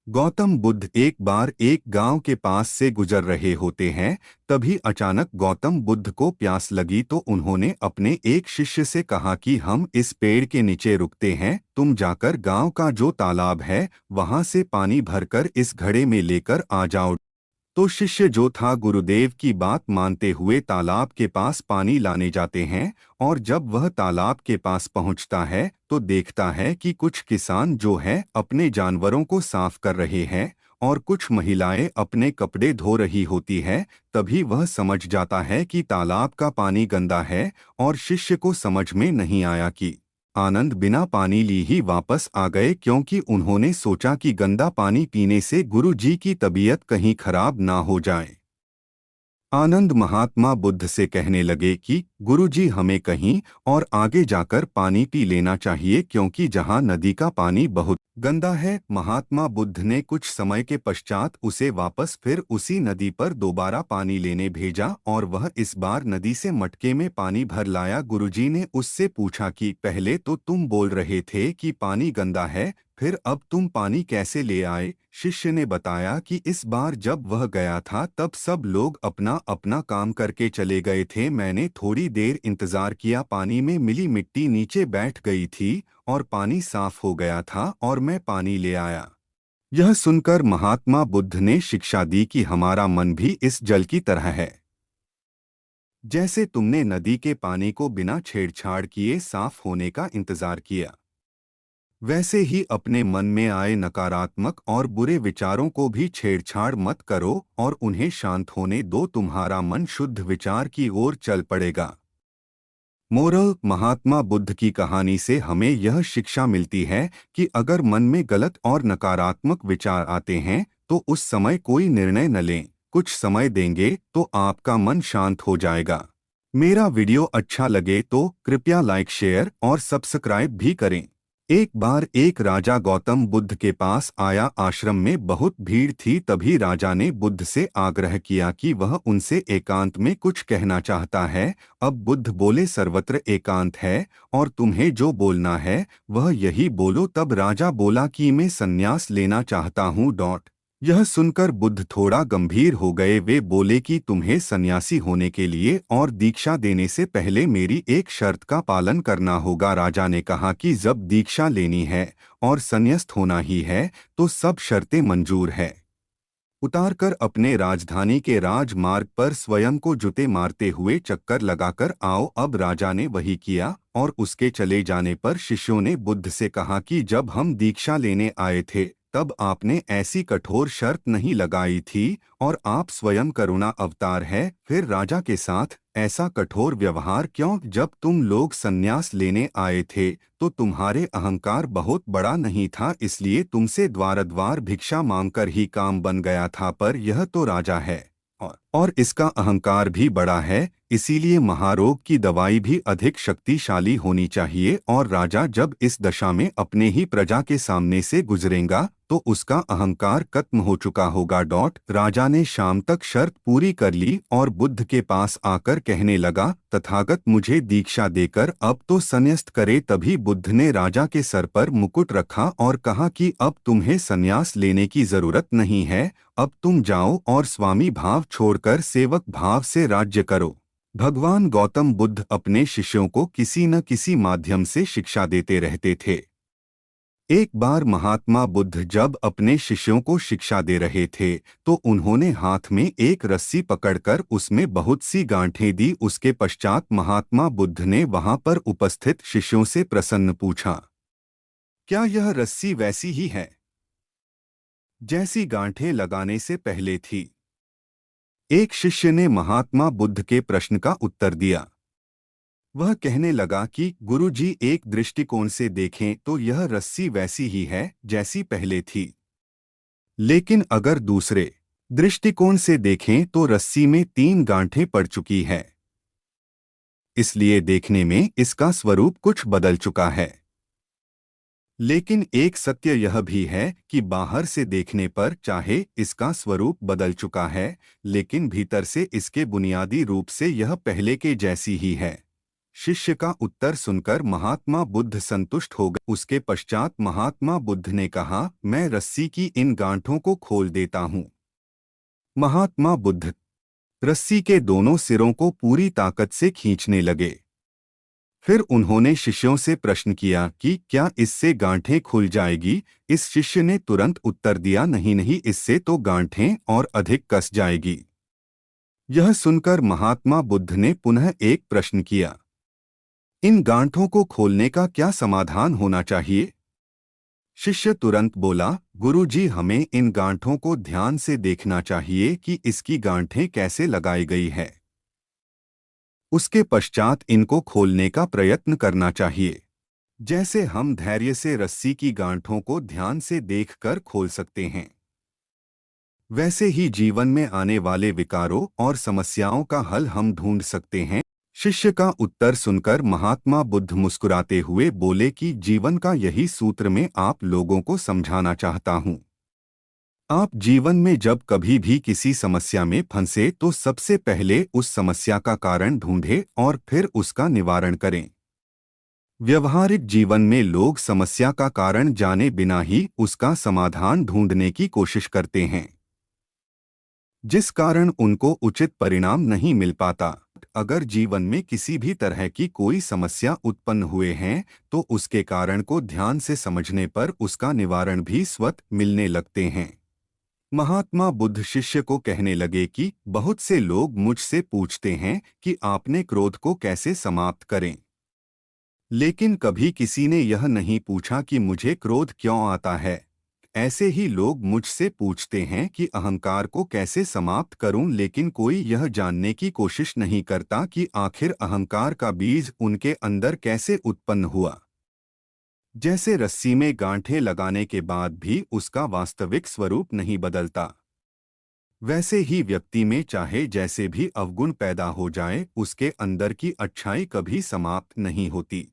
गौतम बुद्ध एक बार एक गांव के पास से गुजर रहे होते हैं। तभी अचानक गौतम बुद्ध को प्यास लगी तो उन्होंने अपने एक शिष्य से कहा कि हम इस पेड़ के नीचे रुकते हैं, तुम जाकर गांव का जो तालाब है वहां से पानी भरकर इस घड़े में लेकर आ जाओ। तो शिष्य जो था गुरुदेव की बात मानते हुए तालाब के पास पानी लाने जाते हैं। और जब वह तालाब के पास पहुंचता है तो देखता है कि कुछ किसान जो है अपने जानवरों को साफ कर रहे हैं और कुछ महिलाएं अपने कपड़े धो रही होती है। तभी वह समझ जाता है कि तालाब का पानी गंदा है और शिष्य को समझ में नहीं आया कि आनंद बिना पानी ली ही वापस आ गए, क्योंकि उन्होंने सोचा कि गंदा पानी पीने से गुरु जी की तबीयत कहीं खराब ना हो जाए। आनंद महात्मा बुद्ध से कहने लगे कि गुरुजी, हमें कहीं और आगे जाकर पानी पी लेना चाहिए, क्योंकि जहां नदी का पानी बहुत गंदा है। महात्मा बुद्ध ने कुछ समय के पश्चात उसे वापस फिर उसी नदी पर दोबारा पानी लेने भेजा और वह इस बार नदी से मटके में पानी भर लाया। गुरुजी ने उससे पूछा कि पहले तो तुम बोल रहे थे कि पानी गंदा है, फिर अब तुम पानी कैसे ले आए? शिष्य ने बताया कि इस बार जब वह गया था तब सब लोग अपना अपना काम करके चले गए थे। मैंने थोड़ी देर इंतजार किया, पानी में मिली मिट्टी नीचे बैठ गई थी और पानी साफ हो गया था और मैं पानी ले आया। यह सुनकर महात्मा बुद्ध ने शिक्षा दी कि हमारा मन भी इस जल की तरह है। जैसे तुमने नदी के पानी को बिना छेड़छाड़ किए साफ होने का इंतजार किया, वैसे ही अपने मन में आए नकारात्मक और बुरे विचारों को भी छेड़छाड़ मत करो और उन्हें शांत होने दो, तुम्हारा मन शुद्ध विचार की ओर चल पड़ेगा। मोरल: महात्मा बुद्ध की कहानी से हमें यह शिक्षा मिलती है कि अगर मन में गलत और नकारात्मक विचार आते हैं तो उस समय कोई निर्णय न लें। कुछ समय देंगे तो आपका मन शांत हो जाएगा। मेरा वीडियो अच्छा लगे तो कृपया लाइक, शेयर और सब्सक्राइब भी करें। एक बार एक राजा गौतम बुद्ध के पास आया। आश्रम में बहुत भीड़ थी। तभी राजा ने बुद्ध से आग्रह किया कि वह उनसे एकांत में कुछ कहना चाहता है। अब बुद्ध बोले, सर्वत्र एकांत है और तुम्हें जो बोलना है वह यही बोलो। तब राजा बोला कि मैं संन्यास लेना चाहता हूँ। यह सुनकर बुद्ध थोड़ा गंभीर हो गए। वे बोले कि तुम्हें सन्यासी होने के लिए और दीक्षा देने से पहले मेरी एक शर्त का पालन करना होगा। राजा ने कहा कि जब दीक्षा लेनी है और संन्यास्त होना ही है तो सब शर्तें मंजूर है। उतारकर अपने राजधानी के राजमार्ग पर स्वयं को जूते मारते हुए चक्कर लगाकर आओ। अब राजा ने वही किया और उसके चले जाने पर शिष्यों ने बुद्ध से कहा कि जब हम दीक्षा लेने आए थे तब आपने ऐसी कठोर शर्त नहीं लगाई थी और आप स्वयं करुणा अवतार है, फिर राजा के साथ ऐसा कठोर व्यवहार क्यों? जब तुम लोग संन्यास लेने आए थे तो तुम्हारे अहंकार बहुत बड़ा नहीं था, इसलिए तुमसे द्वार द्वार भिक्षा मांगकर ही काम बन गया था। पर यह तो राजा है और इसका अहंकार भी बड़ा है, इसीलिए महारोग की दवाई भी अधिक शक्तिशाली होनी चाहिए। और राजा जब इस दशा में अपने ही प्रजा के सामने से गुजरेगा तो उसका अहंकार खत्म हो चुका होगा। राजा ने शाम तक शर्त पूरी कर ली और बुद्ध के पास आकर कहने लगा, तथागत मुझे दीक्षा देकर अब तो संन्यास्त करे। तभी बुद्ध ने राजा के सर पर मुकुट रखा और कहा कि अब तुम्हें संन्यास लेने की जरूरत नहीं है, अब तुम जाओ और स्वामी भाव छोड़कर सेवक भाव से राज्य करो। भगवान गौतम बुद्ध अपने शिष्यों को किसी न किसी माध्यम से शिक्षा देते रहते थे। एक बार महात्मा बुद्ध जब अपने शिष्यों को शिक्षा दे रहे थे तो उन्होंने हाथ में एक रस्सी पकड़कर उसमें बहुत सी गांठें दी। उसके पश्चात महात्मा बुद्ध ने वहां पर उपस्थित शिष्यों से प्रसन्न पूछा, क्या यह रस्सी वैसी ही है जैसी गांठें लगाने से पहले थी? एक शिष्य ने महात्मा बुद्ध के प्रश्न का उत्तर दिया। वह कहने लगा कि गुरुजी, एक दृष्टिकोण से देखें तो यह रस्सी वैसी ही है जैसी पहले थी, लेकिन अगर दूसरे दृष्टिकोण से देखें तो रस्सी में 3 गांठें पड़ चुकी है, इसलिए देखने में इसका स्वरूप कुछ बदल चुका है। लेकिन एक सत्य यह भी है कि बाहर से देखने पर चाहे इसका स्वरूप बदल चुका है, लेकिन भीतर से इसके बुनियादी रूप से यह पहले के जैसी ही है। शिष्य का उत्तर सुनकर महात्मा बुद्ध संतुष्ट हो गए। उसके पश्चात महात्मा बुद्ध ने कहा, मैं रस्सी की इन गांठों को खोल देता हूँ। महात्मा बुद्ध रस्सी के दोनों सिरों को पूरी ताकत से खींचने लगे। फिर उन्होंने शिष्यों से प्रश्न किया कि क्या इससे गांठें खुल जाएगी। इस शिष्य ने तुरंत उत्तर दिया, नहीं नहीं, इससे तो गांठें और अधिक कस जाएगी। यह सुनकर महात्मा बुद्ध ने पुनः एक प्रश्न किया, इन गांठों को खोलने का क्या समाधान होना चाहिए। शिष्य तुरंत बोला, गुरुजी, हमें इन गांठों को ध्यान से देखना चाहिए कि इसकी गांठें कैसे लगाई गई है। उसके पश्चात इनको खोलने का प्रयत्न करना चाहिए। जैसे हम धैर्य से रस्सी की गांठों को ध्यान से देखकर खोल सकते हैं, वैसे ही जीवन में आने वाले विकारों और समस्याओं का हल हम ढूंढ सकते हैं। शिष्य का उत्तर सुनकर महात्मा बुद्ध मुस्कुराते हुए बोले कि जीवन का यही सूत्र मैं आप लोगों को समझाना चाहता हूँ। आप जीवन में जब कभी भी किसी समस्या में फंसे तो सबसे पहले उस समस्या का कारण ढूंढें और फिर उसका निवारण करें। व्यवहारिक जीवन में लोग समस्या का कारण जाने बिना ही उसका समाधान ढूंढने की कोशिश करते हैं, जिस कारण उनको उचित परिणाम नहीं मिल पाता। अगर जीवन में किसी भी तरह की कोई समस्या उत्पन्न हुए हैं तो उसके कारण को ध्यान से समझने पर उसका निवारण भी स्वतः मिलने लगते हैं। महात्मा बुद्ध शिष्य को कहने लगे कि बहुत से लोग मुझसे पूछते हैं कि आपने क्रोध को कैसे समाप्त करें, लेकिन कभी किसी ने यह नहीं पूछा कि मुझे क्रोध क्यों आता है। ऐसे ही लोग मुझसे पूछते हैं कि अहंकार को कैसे समाप्त करूं, लेकिन कोई यह जानने की कोशिश नहीं करता कि आखिर अहंकार का बीज उनके अंदर कैसे उत्पन्न हुआ। जैसे रस्सी में गांठें लगाने के बाद भी उसका वास्तविक स्वरूप नहीं बदलता, वैसे ही व्यक्ति में चाहे जैसे भी अवगुण पैदा हो जाए, उसके अंदर की अच्छाई कभी समाप्त नहीं होती।